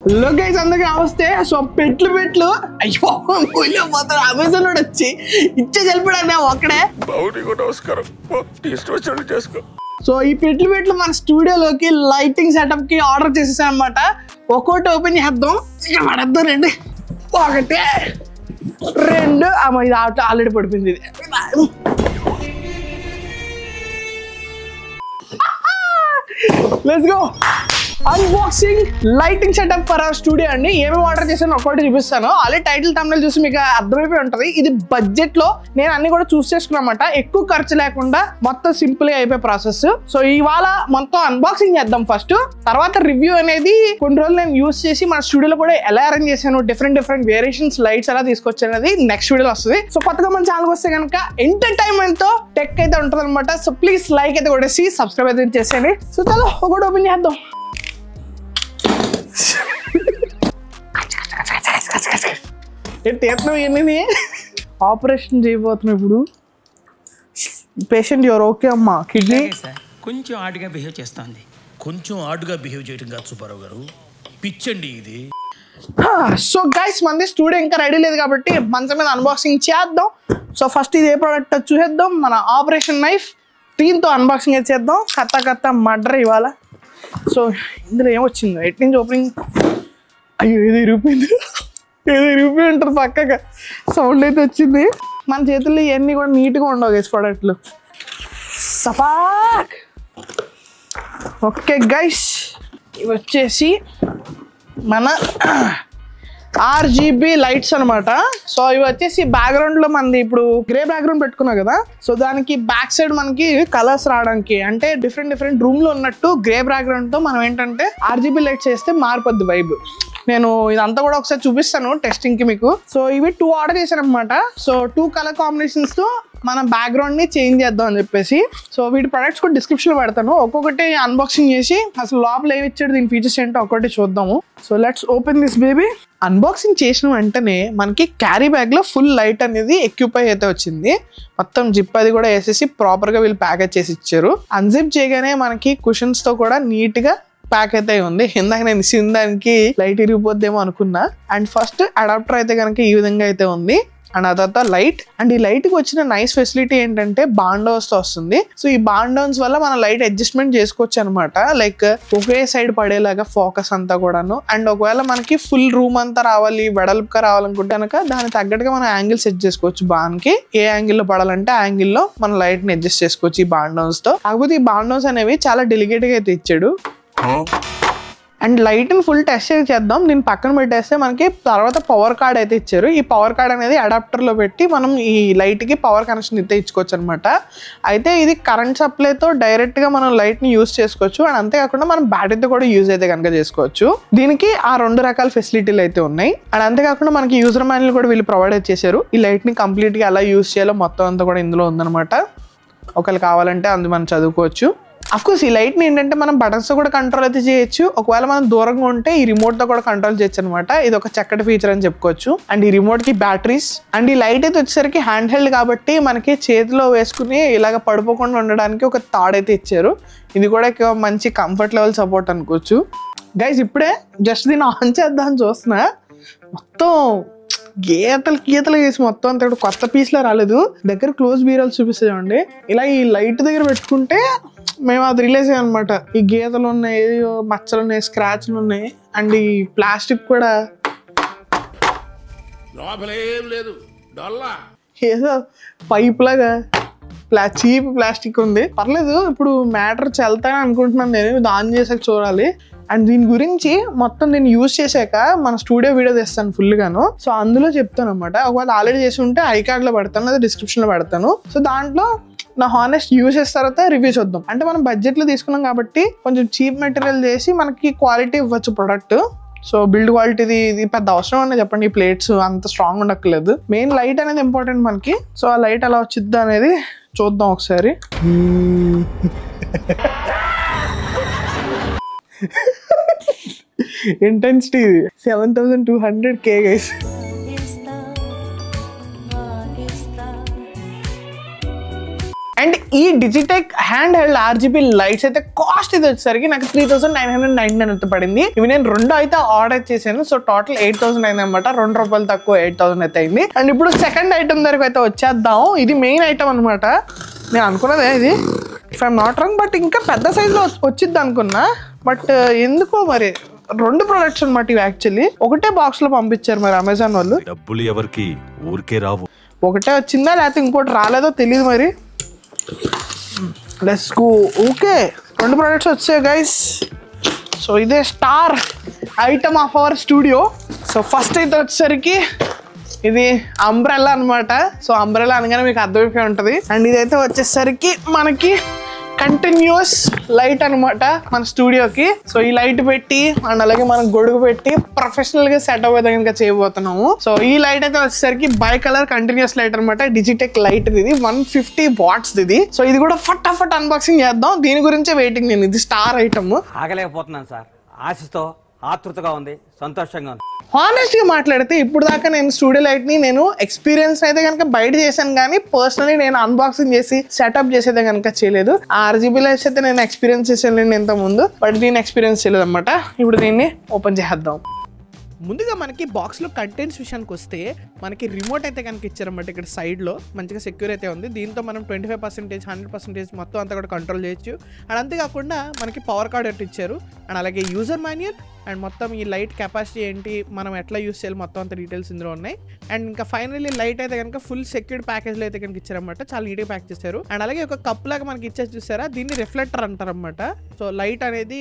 Hello guys అందరికీ నమస్తే. So పెట్లు అయ్యో పోతాడు అమెజాన్ వాడు వచ్చి ఇచ్చే తెలిపాడు ఒక్కడే. సో ఈ పెట్లు మన స్టూడియోలోకి లైటింగ్ సెటప్ కి ఆర్డర్ చేసేసాను అనమాట. ఒక్కోటి ఓపెన్ చేద్దాం. ఇక పడద్దాం రండి. 1 2 అమ్మ ఇది ఆల్రెడీ పడిపోయింది. ఇది let's go. Unboxing lighting setup for our studio అండి. ఏమేమి ఆర్డర్ చేశాను ఒక్కటి చూపిస్తాను. ఆల్రెడీ టైటిల్ థంబ్నెయిల్ చూసి మీకు అర్థమైపోయి ఉంటుంది. ఇది బడ్జెట్ లో నేను అన్ని కూడా చూస్ చేసుకున్నమాట. ఎక్కువ ఖర్చు లేకుండా మొత్తం సింపుల్ గా అయిపోయే ప్రాసెస్. సో ఇవాళ మొత్తం అన్బాక్సింగ్ చేద్దాం ఫస్ట్. తర్వాత రివ్యూ అనేది కొన్ని రోజులు నేను యూస్ చేసి మన స్టూడియోలో కూడా ఎలా అరేంజ్ చేశాను, డిఫరెంట్ వేరియేషన్స్ లైట్స్ ఎలా తీసుకొచ్చాను అనేది నెక్స్ట్ వీడియోలో వస్తుంది. సో కొత్తగా మన ఛానల్ వస్తే కనుక ఎంటర్టైన్మెంట్ తో టెక్ అయితే ఉంటుంది అనమాట. సో ప్లీజ్ లైక్ అయితే కొట్టేసి సబ్స్క్రైబ్ అయితే చేసేయండి. సో చలో ఒకటి ఓపెన్ చేద్దాం. ఏంటి ఆపరేషన్ చేయబోతున్నా ఇప్పుడు. పేషెంట్ ఎవరు? ఓకే అమ్మా, కిడ్నీ కొంచెం ఆడుగా బిహేవ్ చేస్తుంది. కొంచెం ఆడుగా బిహేవ్ చేయడం కాదు సుబ్బారావు గారు, పిచ్చండి ఇది. సో గైస్ మంది స్టూడియో ఇంకా రెడీ లేదు కాబట్టి మంచం మీద అన్బాక్సింగ్ చేద్దాం. సో ఫస్ట్ ఇది ఏ ప్రోడక్ట్ చూసేద్దాం. మన ఆపరేషన్ నైఫ్ దీంతో అన్బాక్సింగ్ అయితే చేద్దాం. కత్త మర్డర్ ఇవాళ. సో ఇందులో ఏమొచ్చింది ఎట్ నుంచి ఓపెనింగ్. అయ్యో ఏదో ఇరిగిపోయింది ఉంటుంది పక్కగా. సౌండ్ అయితే వచ్చింది. మన చేతుల్లో ఇవన్నీ కూడా నీట్గా ఉండవు గైస్ ప్రోడక్ట్లు. సపాక్. ఓకే గైస్ ఇవి వచ్చేసి మన RGB లైట్స్ అనమాట. సో ఇవి వచ్చేసి బ్యాక్గ్రౌండ్ లో మనది ఇప్పుడు గ్రే బ్యాక్గ్రౌండ్ పెట్టుకున్నాం కదా. సో దానికి బ్యాక్ సైడ్ మనకి కలర్స్ రావడానికి అంటే డిఫరెంట్ రూమ్ లో ఉన్నట్టు గ్రే బ్యాక్గ్రౌండ్ తో మనం ఏంటంటే RGB లైట్స్ చేస్తే మారిపోద్ది వైబ్. నేను ఇదంతా కూడా ఒకసారి చూపిస్తాను టెస్టింగ్ కి మీకు. సో ఇవి 2 ఆర్డర్ చేశాను అనమాట. సో 2 కలర్ కాంబినేషన్స్ తో మన బ్యాక్గ్రౌండ్ ని చేంజ్ చేద్దాం అని చెప్పేసి. సో వీటి ప్రొడక్ట్స్ కూడా డిస్క్రిప్షన్ లో పెడతాను. ఒక్కొక్కటి అన్బాక్సింగ్ చేసి అసలు లోపల ఏమి ఇచ్చాడు, దీని ఫీచర్స్ ఏంటో ఒక్కటి చూద్దాము. So let's open this baby. Unboxing చేసిన వెంటనే మనకి క్యారీ బ్యాగ్ లో ఫుల్ లైట్ అనేది ఎక్విప్ అయితే వచ్చింది. మొత్తం జిప్ అది కూడా వేసేసి ప్రాపర్ గా వీళ్ళు ప్యాకేజ్ చేసి ఇచ్చారు. అన్జిప్ చేయగానే మనకి కుషన్స్ తో కూడా నీట్ గా ప్యాక్ అయితే ఉంది. ఇందాక నేను ఇచ్చిన దానికి లైట్ ఇరిగిపోద్దేమో అనుకున్నా. అండ్ ఫస్ట్ అడాప్టర్ అయితే కనుక ఈ విధంగా అయితే ఉంది. అండ్ ఆ తర్వాత లైట్. అండ్ ఈ లైట్ కి వచ్చిన నైస్ ఫెసిలిటీ ఏంటంటే బాండోస్ తో వస్తుంది. సో ఈ బాండోన్స్ వల్ల మన లైట్ అడ్జస్ట్మెంట్ చేసుకోవచ్చు అనమాట. లైక్ ఒకే సైడ్ పడేలాగా ఫోకస్ అంతా కూడాను. అండ్ ఒకవేళ మనకి ఫుల్ రూమ్ అంతా రావాలి, వెడల్పుగా రావాలనుకుంటే కనుక దానికి తగ్గట్టుగా మనం యాంగిల్ సెట్ చేసుకోవచ్చు. బాన్కి ఏ యాంగిల్ లో పడాలంటే ఆ యాంగిల్ లో మన లైట్ ని అడ్జస్ట్ చేసుకోవచ్చు ఈ బాండోన్స్ తో. కాకపోతే ఈ బాండోన్స్ అనేవి చాలా డెలికేట్ గా అయితే ఇచ్చాడు. అండ్ లైట్ ని ఫుల్ టెస్ట్ చేద్దాం. దీన్ని పక్కన పెట్టేస్తే మనకి తర్వాత పవర్ కార్డ్ అయితే ఇచ్చారు. ఈ పవర్ కార్డ్ అనేది అడాప్టర్ లో పెట్టి మనం ఈ లైట్ కి పవర్ కనెక్షన్ అయితే ఇచ్చుకోవచ్చు అనమాట. అయితే ఇది కరెంట్ సప్లైతో డైరెక్ట్ గా మనం లైట్ ని యూజ్ చేసుకోవచ్చు. అండ్ అంతేకాకుండా మనం బ్యాటరీతో కూడా యూజ్ అయితే కనుక చేసుకోవచ్చు. దీనికి ఆ 2 రకాల ఫెసిలిటీలు అయితే ఉన్నాయి. అండ్ అంతేకాకుండా మనకి యూజర్ మాన్యువల్ కూడా వీళ్ళు ప్రొవైడ్ చేశారు. ఈ లైట్ ని కంప్లీట్ గా ఎలా యూజ్ చేయాలో మొత్తం అంతా కూడా ఇందులో ఉందన్నమాట. ఒకవేళ కావాలంటే అందు మనం చదువుకోవచ్చు. అఫ్కోర్స్ ఈ లైట్ని ఏంటంటే మనం బటన్స్తో కూడా కంట్రోల్ అయితే చేయొచ్చు. ఒకవేళ మనం దూరంగా ఉంటే ఈ రిమోట్తో కూడా కంట్రోల్ చేయొచ్చు అనమాట. ఇది ఒక చక్కటి ఫీచర్ అని చెప్పుకోవచ్చు. అండ్ ఈ రిమోట్కి బ్యాటరీస్. అండ్ ఈ లైట్ అయితే వచ్చేసరికి హ్యాండ్ హెల్డ్ కాబట్టి మనకి చేతిలో వేసుకుని ఇలాగ పడిపోకుండా ఉండడానికి ఒక తాడైతే ఇచ్చారు. ఇది కూడా మంచి కంఫర్ట్ లెవెల్ సపోర్ట్ అనుకోవచ్చు. గైస్ ఇప్పుడే జస్ట్ దీన్ని ఆన్ చేద్దామని చూస్తున్నా. మొత్తం గీతలు వేసి మొత్తం అంత కొత్త పీస్లో రాలేదు. దగ్గర క్లోజ్ బీరాలు చూపిస్తాయి చూడండి. ఇలా ఈ లైట్ దగ్గర పెట్టుకుంటే మేము అది రిలీజ్ అయ్యాం అనమాట. ఈ గీతలు ఉన్నాయి, మచ్చలు ఉన్నాయి, స్క్రాచ్లు ఉన్నాయి. అండ్ ఈ ప్లాస్టిక్ కూడా ఏదో పైప్ లాగా చీప్ ప్లాస్టిక్ ఉంది. పర్లేదు, ఇప్పుడు మ్యాటర్ చెల్తాయని అనుకుంటున్నాను నేను. ఇది ఆన్ చేసాక చూడాలి. అండ్ దీని గురించి మొత్తం నేను యూజ్ చేశాక మన స్టూడియో వీడియో తెస్తాను ఫుల్ గాను. సో అందులో చెప్తాను అనమాట. ఒకవేళ ఆల్రెడీ చేసి ఉంటే ఐకార్డ్ లో పెడతాను లేదా డిస్క్రిప్షన్ లో పెడతాను. సో దాంట్లో నా హానెస్ట్ యూజ్ చేసిన తర్వాత రివ్యూ చూద్దాం. అంటే మనం బడ్జెట్ లో తీసుకున్నాం కాబట్టి కొంచెం చీప్ మెటీరియల్ చేసి మనకి క్వాలిటీ ఇవ్వచ్చు ప్రొడక్ట్. సో బిల్డ్ క్వాలిటీ ఇది పెద్ద అవసరం అనే చెప్పండి. ఈ ప్లేట్స్ అంత స్ట్రాంగ్ ఉండక్కర్లేదు. మెయిన్ లైట్ అనేది ఇంపార్టెంట్ మనకి. సో ఆ లైట్ ఎలా వచ్చిద్దా అనేది చూద్దాం ఒకసారి. Intensity 7200K guys. అండ్ ఈ Digitek hand held RGB lights అయితే కాస్ట్ ఇది వచ్చేసరికి నాకు 3999 పడింది. ఇవి నేను 2 అయితే ఆర్డర్ చేశాను. సో టోటల్ 8000 అయింది అనమాట. ₹2 తక్కువ 8000 అయితే అయింది. అండ్ ఇప్పుడు సెకండ్ ఐటమ్ దగ్గరకు అయితే వచ్చేద్దాం. ఇది మెయిన్ ఐటమ్ అనమాట. నేను అనుకున్నదే ఇది, if I'm not wrong, but ఇంకా పెద్ద సైజులో వచ్చిద్ది అనుకున్నా. బట్ ఎందుకో మరి 2 ప్రొడక్ట్స్ అనమాట ఇవి. యాక్చువల్లీ ఒకటే బాక్స్ లో పంపించారు మరి అమెజాన్ వాళ్ళు. డబ్బులు ఎవరికి ఊరికే రావు. ఒకటే వచ్చిందా లేకపోతే ఇంకోటి రాలేదో తెలియదు మరి. Let's go. ఓకే, 2 ప్రొడక్ట్స్ వచ్చాయి గైస్. సో ఇదే star item of our studio. So first అయితే వచ్చేసరికి ఇది అంబ్రెల్లా అనమాట. సో అంబ్రెల్లా అనగానే మీకు అర్థమైపోయి ఉంటుంది. అండ్ ఇదైతే వచ్చేసరికి మనకి కంటిన్యూస్ లైట్ అనమాట మన స్టూడియోకి. సో ఈ లైట్ పెట్టి అండ్ అలాగే మనం గొడుగు పెట్టి ప్రొఫెషనల్ గా సెటప్ అయితే కనుక చేయబోతున్నాము. సో ఈ లైట్ అయితే వచ్చేసరికి బై కలర్ కంటిన్యూస్ లైట్ అనమాట. డిజిటెక్ లైట్ ఇది 150 వాట్స్ ఇది. సో ఇది కూడా ఫటాఫట్ అన్బాక్సింగ్ చేద్దాం. దీని గురించే వెయిటింగ్ నేను. ఇది స్టార్ ఐటమ్. ఆగలేకపోతున్నాను సార్, ఆశతో ఆతృతగా ఉంది, సంతోషంగా ఉంది. హానెస్ట్ గా మాట్లాడితే ఇప్పుడు దాకా నేను స్టూడియో లైట్ ని నేను ఎక్స్పీరియన్స్ అయితే కనుక బయట చేశాను, కానీ పర్సనలీ నేను అన్బాక్సింగ్ చేసి సెటప్ చేసేదే కనుక చేయలేదు. RGB లైట్స్ అయితే నేను ఎక్స్పీరియన్స్ చేసాను ఇంత ముందు, బట్ దీన్ని ఎక్స్పీరియన్స్ చేయలేదు అనమాట. ఇప్పుడు దీన్ని ఓపెన్ చేద్దాం. ముందుగా మనకి బాక్స్లో కంటెంట్స్ విషయానికి వస్తే మనకి రిమోట్ అయితే కనుక ఇచ్చారన్నమాట. ఇక్కడ సైడ్లో మంచిగా సెక్యూర్ అయితే ఉంది. దీంతో మనం 25%, 100% మొత్తం అంతా కూడా కంట్రోల్ చేయొచ్చు. అండ్ అంతేకాకుండా మనకి పవర్ కార్డ్ అయితే ఇచ్చారు. అండ్ అలాగే యూజర్ మాన్యువల్ అండ్ మొత్తం ఈ లైట్ కెపాసిటీ ఏంటి, మనం ఎట్లా యూస్ చేయాలి, మొత్తం అంత డీటెయిల్స్ ఇందులో ఉన్నాయి. అండ్ ఇంకా ఫైనల్లీ లైట్ అయితే కనుక ఫుల్ సెక్యూర్డ్ ప్యాకేజ్లో అయితే కనుక ఇచ్చారన్నమాట. చాలా నీట్గా ప్యాక్ చేశారు. అండ్ అలాగే ఒక కప్ లాగా మనకి ఇచ్చేసి చూసారా, దీన్ని రిఫ్లెక్టర్ అంటారన్నమాట. సో లైట్ అనేది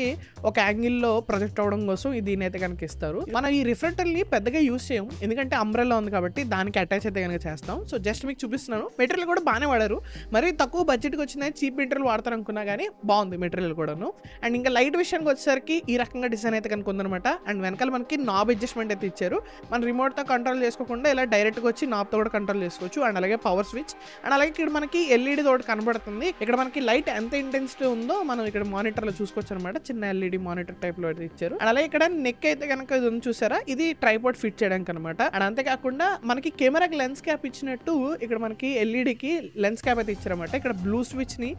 ఒక యాంగిల్లో ప్రొజెక్ట్ అవ్వడం కోసం దీన్ని అయితే కనుక ఇస్తారు. మనం ఈ రిఫ్లెక్టర్ని పెద్దగా యూస్ చేయం, ఎందుకంటే అంబ్రెల్లా ఉంది కాబట్టి దానికి అటాచ్ అయితే కనుక చేస్తాం. సో జస్ట్ మీకు చూపిస్తున్నాను. మెటీరియల్ కూడా బాగానే వాడారు. మరి తక్కువ బడ్జెట్కి వచ్చిన చీప్ మెటీరియల్ వాడతారు అనుకున్నా కానీ బాగుంది మెటీరియల్ కూడాను. అండ్ ఇంకా లైట్ విషయానికి వచ్చేసరికి ఈ రకంగా డిజైన్ అయితే కనుక ఉందన్నమాట. అండ్ వెనకాల మనకి నాబ్ అడ్జస్ట్మెంట్ అయితే ఇచ్చారు. మన రిమోట్తో కంట్రోల్ చేసుకోకుండా ఇలా డైరెక్ట్గా వచ్చి నాబ్తో కూడా కంట్రోల్ చేసుకోవచ్చు. అండ్ అలాగే పవర్ స్విచ్. అండ్ అలాగే ఇక్కడ మనకి LED తోటి కనబడుతుంది. ఇక్కడ మనకి లైట్ ఎంత ఇంటెన్సిటీ ఉందో మనం ఇక్కడ మానిటర్లో చూసుకోవచ్చు అనమాట. చిన్న LED మానిటర్ టైప్లో అయితే ఇచ్చారు. అండ్ అలాగే ఇక్కడ నెక్ అయితే కనుక ఇది ఉంది చూసారా, ఇది ట్రైపాడ్ ఫిట్ చేయడానికి అనమాట. అండ్ అంతేకాకుండా మనకి కెమెరాకి లెన్స్ క్యాప్ ఇచ్చినట్టు ఇక్కడ మనకి LEDకి లెన్స్ క్యాప్ అయితే ఇచ్చారన్నమాట. ఇక్కడ బ్లూ స్విచ్ ని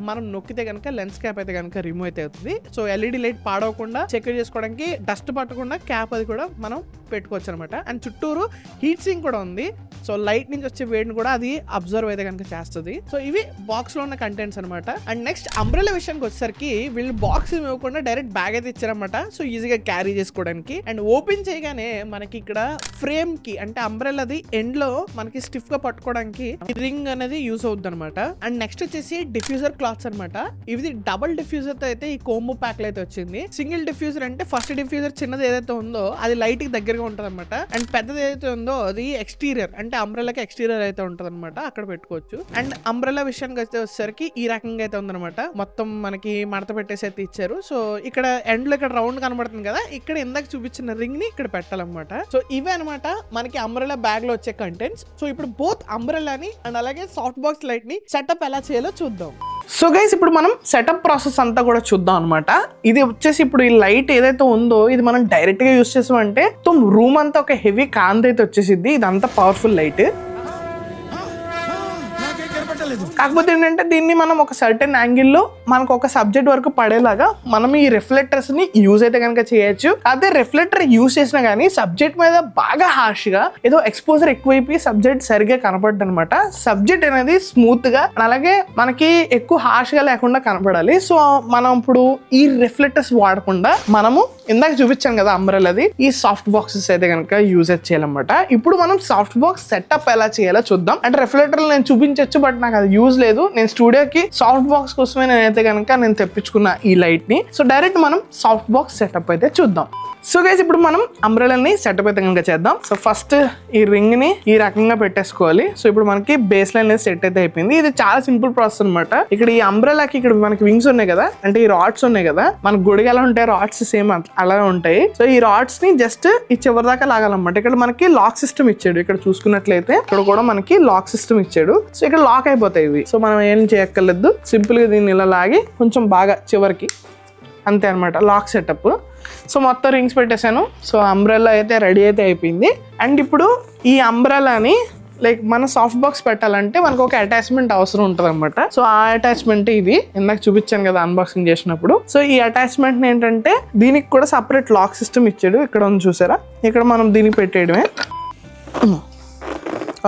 మనం నొక్కితే కనుక లెన్స్ క్యాప్ అయితే కనుక రిమూవ్ అయితే అవుతుంది. సో LED లైట్ పాడవకుండా సెక్యూర్ చేసుకోవడానికి డస్ట్ పట్టకుండా క్యాప్ అది కూడా మనం పెట్టుకోవచ్చు అనమాట. అండ్ చుట్టూరు హీట్ సింక్ కూడా ఉంది. సో లైట్ నుంచి వచ్చే వేడిని కూడా అది అబ్జర్వ్ అయితే కనుక చేస్తుంది. సో ఇవి బాక్స్ లో ఉన్న కంటెంట్స్ అనమాట. అండ్ నెక్స్ట్ అంబ్రెల్లా విషయానికి వచ్చేసరికి వీళ్ళు బాక్స్ ఇవ్వకుండా డైరెక్ట్ బ్యాగ్ అయితే ఇచ్చారన్నమాట. సో ఈజీగా క్యారీ చేసుకోవడానికి. అండ్ ఓపెన్ చేయగానే మనకి ఇక్కడ ఫ్రేమ్ కి అంటే అంబ్రెల్లాది ఎండ్ లో మనకి స్టిఫ్ గా పట్టుకోవడానికి రింగ్ అనేది యూస్ అవుతుంది అనమాట. అండ్ నెక్స్ట్ వచ్చేసి డిఫ్యూజర్ క్లాత్స్ అనమాట. ఇది డబుల్ డిఫ్యూజర్ తో అయితే ఈ కోంబో ప్యాక్ లో అయితే వచ్చింది. సింగిల్ డిఫ్యూజర్ అంటే ఫస్ట్ డిఫ్యూజర్ చిన్నది ఏదైతే ఉందో అది లైట్ కి దగ్గరగా ఉంటుంది అనమాట. అండ్ పెద్దది ఏదైతే ఉందో అది ఎక్స్టీరియర్ అంటే అంబ్రెల్లాకి ఎక్స్టీరియర్ అయితే ఉంటుంది అనమాట, అక్కడ పెట్టుకోవచ్చు. అండ్ అంబ్రెల్లా విషయానికి అయితే వచ్చేసరికి ఈ రకంగా అయితే ఉందన్నమాట. మొత్తం మనకి మడత పెట్టేసి అయితే ఇచ్చారు. సో ఇక్కడ ఎండ్ లో ఇక్కడ రౌండ్ కనబడుతుంది కదా, ఇక్కడ ఇందాక చూపించిన రింగ్ ని ఇక్కడ పెట్టాలన్నమాట. సో ఇవే అనమాట మనకి అంబ్రెల్లా బ్యాగ్ లో వచ్చే కంటెంట్స్. సో ఇప్పుడు బోత్ అంబ్రెల్లాని అండ్ అలాగే సాఫ్ట్ బాక్స్ లైట్ ని సెటప్ ఎలా చేయాలో చూద్దాం. సో గైస్ ఇప్పుడు మనం సెటప్ ప్రాసెస్ అంతా కూడా చూద్దాం అనమాట. ఇది వచ్చేసి ఇప్పుడు ఈ లైట్ ఏదైతే ఉందో ఇది మనం డైరెక్ట్ గా యూస్ చేసామంటే రూమ్ అంతా ఒక హెవీ కాంతి అయితే వచ్చేసిద్ది. ఇదంతా పవర్ఫుల్ లైట్. కాకపోతే ఏంటంటే దీన్ని మనం ఒక సర్టెన్ యాంగిల్లో మనకు ఒక సబ్జెక్ట్ వరకు పడేలాగా మనం ఈ రిఫ్లెక్టర్స్ ని యూజ్ అయితే కనుక చేయొచ్చు. అదే రిఫ్లెక్టర్ యూజ్ చేసినా గానీ సబ్జెక్ట్ మీద బాగా హార్ష్ గా ఏదో ఎక్స్పోజర్ ఎక్కువైపోయి సబ్జెక్ట్ సరిగ్గా కనపడ్డ అనమాట. సబ్జెక్ట్ అనేది స్మూత్ గా అలాగే మనకి ఎక్కువ హార్ష్ గా లేకుండా కనపడాలి. సో మనం ఇప్పుడు ఈ రిఫ్లెక్టర్స్ వాడకుండా మనము ఇందాక చూపించాను కదా అంబ్రెల్లాది ఈ సాఫ్ట్ బాక్సెస్ అయితే కనుక యూజ్ చేయాలన్నమాట. ఇప్పుడు మనం సాఫ్ట్ బాక్స్ సెటప్ ఎలా చేయాలో చూద్దాం. అంటే రిఫ్లెక్టర్లు నేను చూపించవచ్చు, బట్ నాకు అది యూజ్ లేదు. నేను స్టూడియోకి సాఫ్ట్ బాక్స్ కోసమే నేనైతే కనుక నేను తెప్పించుకున్న ఈ లైట్ ని. సో డైరెక్ట్ మనం సాఫ్ట్ బాక్స్ సెటప్ అయితే చూద్దాం. సో గైస్ ఇప్పుడు మనం అంబ్రెల్లాని సెటప్ అయితే కనుక చేద్దాం. సో ఫస్ట్ ఈ రింగ్ ని ఈ రకంగా పెట్టేసుకోవాలి. సో ఇప్పుడు మనకి బేస్ లైన్ అనేది సెట్ అయితే అయిపోయింది. ఇది చాలా సింపుల్ ప్రాసెస్ అనమాట. ఇక్కడ ఈ అంబ్రెల్లాకి ఇక్కడ మనకి వింగ్స్ ఉన్నాయి కదా, అంటే ఈ రాడ్స్ ఉన్నాయి కదా, మన గొడుగు ఎలా ఉంటాయి రాడ్స్ సేమ్ అలాగే ఉంటాయి. సో ఈ రాడ్స్ ని జస్ట్ ఈ చివరి దాకా లాగాలన్నమాట. ఇక్కడ మనకి లాక్ సిస్టమ్ ఇచ్చాడు. ఇక్కడ చూసుకున్నట్లయితే ఇక్కడ కూడా మనకి లాక్ సిస్టమ్ ఇచ్చాడు. సో ఇక్కడ లాక్ అయిపోతాయి ఇవి. సో మనం ఏం చేయక్కర్లేదు, సింపుల్ గా దీన్ని ఇలా లాగి కొంచెం బాగా చివరికి అంతే అనమాట లాక్ సెటప్. సో మొత్తం రింగ్స్ పెట్టేశాను. సో అంబ్రెల్లా అయితే రెడీ అయితే అయిపోయింది. అండ్ ఇప్పుడు ఈ అంబ్రెల్లాని లైక్ మన సాఫ్ట్ బాక్స్ పెట్టాలంటే మనకు ఒక అటాచ్మెంట్ అవసరం ఉంటుంది అనమాట. సో ఆ అటాచ్మెంట్ ఇది ఇందాక చూపించాను కదా అన్బాక్సింగ్ చేసినప్పుడు. సో ఈ అటాచ్మెంట్ ఏంటంటే దీనికి కూడా సపరేట్ లాక్ సిస్టమ్ ఇచ్చాడు. ఇక్కడ ఉంది చూసారా, ఇక్కడ మనం దీనికి పెట్టేయడమే.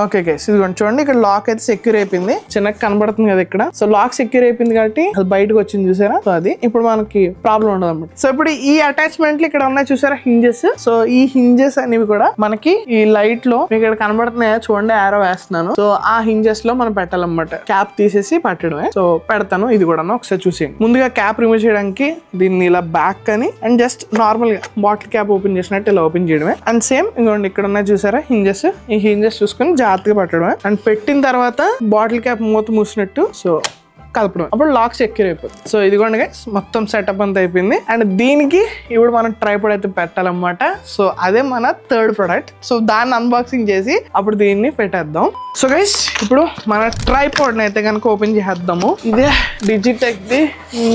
ఓకే గైస్ ఇదిగోండి చూడండి, ఇక్కడ లాక్ అయితే సెక్యూర్ అయిపోయింది. చిన్నగా కనబడుతుంది కదా ఇక్కడ. సో లాక్ సెక్యూర్ అయిపోయింది కాబట్టి అది బయటకు వచ్చింది చూసారా. సో అది ఇప్పుడు మనకి ప్రాబ్లం ఉండదు అనమాట. సో ఇప్పుడు ఈ అటాచ్మెంట్లు ఇక్కడ ఉన్నాయి చూసారా హింజెస్. సో ఈ హింజెస్ అనేవి కూడా మనకి ఈ లైట్ లో మీకు ఇక్కడ కనబడుతున్నాయా చూడండి, ఆరో వేస్తున్నాను. సో ఆ హింజెస్ లో మనం పెట్టాలన్నమాట. క్యాప్ తీసేసి పెట్టడమే. సో పెడతాను, ఇది కూడా ఒకసారి చూసేయండి. ముందుగా క్యాప్ రిమూవ్ చేయడానికి దీన్ని ఇలా బ్యాక్ అని అండ్ జస్ట్ నార్మల్ గా బాటిల్ క్యాప్ ఓపెన్ చేసినట్టు ఇలా ఓపెన్ చేయడమే. అండ్ సేమ్ ఇంకోండి ఇక్కడ ఉన్నాయి చూసారా హింజెస్. ఈ హింజెస్ చూసుకొని జాగ్రత్తగా పెట్టడమే. అండ్ పెట్టిన తర్వాత బాటిల్ క్యాప్ మూత మూసినట్టు సో కలపడం, అప్పుడు లాక్ సెక్యూర్ అయిపోతుంది. సో ఇదిగోండి గైస్ మొత్తం సెటప్ అంతా అయిపోయింది. అండ్ దీనికి ఇప్పుడు మనం ట్రైపాడ్ అయితే పెట్టాలన్నమాట. సో అదే మన థర్డ్ ప్రోడక్ట్. సో దాన్ని అన్బాక్సింగ్ చేసి అప్పుడు దీన్ని పెట్టేద్దాం. సో గైస్ ఇప్పుడు మన ట్రైపాడ్ అయితే కనుక ఓపెన్ చేద్దాము. ఇదే డిజిటెక్ ది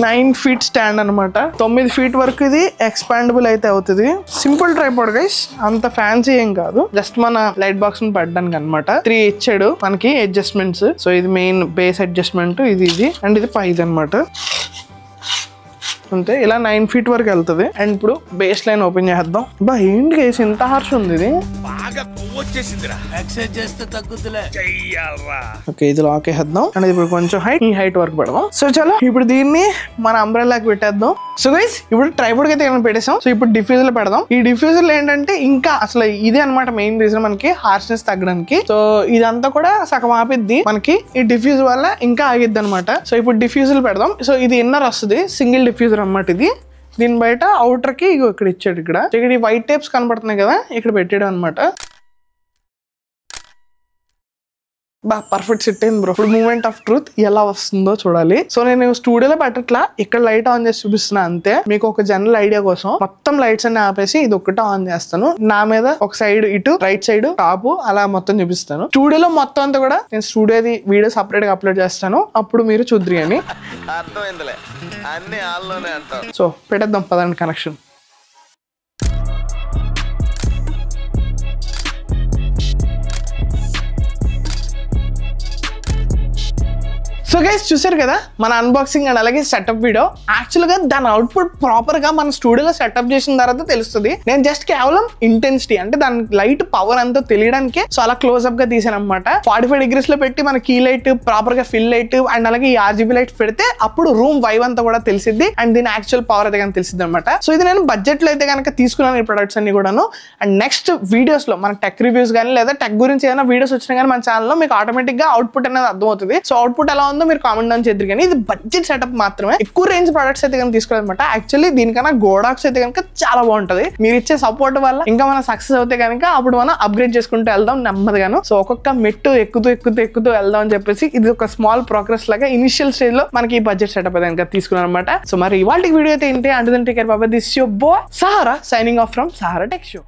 9 feet స్టాండ్ అనమాట. 9 feet వరకు ఇది ఎక్స్పాండబుల్ అయితే అవుతుంది. సింపుల్ ట్రైపాడ్ గైస్, అంత ఫ్యాన్సీ ఏం కాదు, జస్ట్ మన లైట్ బాక్స్ ని పెట్టడానికి అనమాట. 3 ఇచ్చాడు మనకి అడ్జస్ట్మెంట్స్. సో ఇది మెయిన్ బేస్ అడ్జస్ట్మెంట్, ఇది అండ్ ఇది 5 అనమాట. అంతే, ఇలా 9 feet వరకు వెళ్తుంది. అండ్ ఇప్పుడు బేస్ లైన్ ఓపెన్ చేద్దాం. బా ఏంటి గైస్ ఇంత హార్ష్ ఉంది ఇది. బాగా కొవ్వొచ్చేసిందిరా, ఎక్సర్సైజ్ చేస్తే తగ్గుతులే, చెయ్యాలరా. ఓకే ఇది లాక్ వేద్దాం. అండ్ ఇప్పుడు కొంచెం హైట్, ఈ హైట్ వరకు పెడదాం. సో చలో ఇప్పుడు దీన్ని మన అంబ్రెల్లాకి పెట్టేద్దాం. సో గైస్ ఇప్పుడు ట్రైపాడ్ అయితే ఏమైనా పెట్టేసాం. సో ఇప్పుడు డిఫ్యూజర్ పెడదాం. ఈ డిఫ్యూజర్ ఏంటంటే ఇంకా అసలు ఇదే అనమాట మెయిన్ రీజన్ మనకి హార్ష్నెస్ తగ్గడానికి. సో ఇదంతా కూడా సగం ఆపిద్ది మనకి. ఈ డిఫ్యూజర్ వల్ల ఇంకా ఆగిద్ది అనమాట. సో ఇప్పుడు డిఫ్యూజర్ పెడదాం. సో ఇది ఇన్నర్ వస్తుంది, సింగిల్ డిఫ్యూజర్ అన్నమాట ఇది. దీని బయట అవుటర్ కి ఇక్కడ ఇచ్చాడు. ఇక్కడ ఈ వైట్ టేప్స్ కనబడుతున్నాయి కదా, ఇక్కడ పెట్టాడు అనమాట. బా పర్ఫెక్ట్ సెట్ అయింది బ్రో. ఇప్పుడు మూమెంట్ ఆఫ్ ట్రూత్ ఎలా వస్తుందో చూడాలి. సో నేను స్టూడియోలో పెట్టట్లా, ఇక్కడ లైట్ ఆన్ చేసి చూపిస్తున్నా అంతే, మీకు ఒక జనరల్ ఐడియా కోసం. మొత్తం లైట్స్ అన్ని ఆపేసి ఇది ఒక్కటే ఆన్ చేస్తాను. నా మీద ఒక సైడ్ ఇటు, రైట్ సైడ్, టాప్ అలా మొత్తం చూపిస్తాను. స్టూడియోలో మొత్తం అంతా కూడా నేను స్టూడియోది వీడియో సపరేట్ గా అప్లోడ్ చేస్తాను, అప్పుడు మీరు చూద్దరు అని. సో పెట్టేద్దాం పదండి కనెక్షన్. సో గైస్ చూసారు కదా మన అన్బాక్సింగ్ అండ్ అలాగే సెటప్ వీడియో. యాక్చువల్ గా దాని అవుట్పుట్ ప్రాపర్ గా మన స్టూడియోలో సెటప్ చేసిన తర్వాత తెలుస్తుంది. నేను జస్ట్ కేవలం ఇంటెన్సిటీ అంటే దాని లైట్ పవర్ అంతా తెలియడానికే సో అలా క్లోజ్అప్ గా తీసాను అనమాట. 45 degrees లో పెట్టి మన కీ లైట్ ప్రాపర్ గా ఫిల్ లైట్ అండ్ అలాగే ఈ RGB లైట్ పెడితే అప్పుడు రూమ్ వైవ్ అంతా కూడా తెలిసిద్ది అండ్ దీని యాక్చువల్ పవర్ అయితే కానీ తెలిసిద్ది అనమాట. సో ఇది నేను బడ్జెట్ లో అయితే కనుక తీసుకున్నాను ఈ ప్రొడక్ట్స్ అన్ని కూడాను. అండ్ నెక్స్ట్ వీడియోస్ లో మన టెక్ రివ్యూస్ కానీ లేదా టెక్ గురించి ఏదైనా వీడియోస్ వచ్చినా కానీ మన ఛానల్లో మీకు ఆటోమేటిక్ గా అవుట్పుట్ అనేది అర్థమవుతుంది. సో అవుట్పుట్ ఎలా మీరు కామెంట్ డౌన్ చేద్దరు. కానీ ఇది బడ్జెట్ సెటప్ మాత్రమే, ఎక్కువ రేంజ్ ప్రొడక్ట్స్ అయితే కనుక తీసుకోవాలన్నమాట. యాక్చువల్లీ దీనికన్నా గోడాక్స్ అయితే కనుక చాలా బాగుంటది. మీరు ఇచ్చే సపోర్ట్ వల్ల ఇంకా మనం సక్సెస్ అవుతే కనుక అప్పుడు మనం అప్గ్రేడ్ చేసుకుంటూ వెళ్దాం నెమ్మదిగాను. సో ఒక్కొక్క మెట్టు ఎక్కుతూ వెళ్దాం అని చెప్పేసి ఇది ఒక స్మాల్ ప్రోగ్రెస్ లాగా ఇనిషియల్ స్టేజ్ లో మనకి ఈ బడ్జెట్ సెటప్ అయితే కనుక తీసుకున్నాం అనమాట. సో మరి ఇవాళ వీడియో అయితే ఏంటి అంటే this your boy Sahara signing off from Sahara tech show.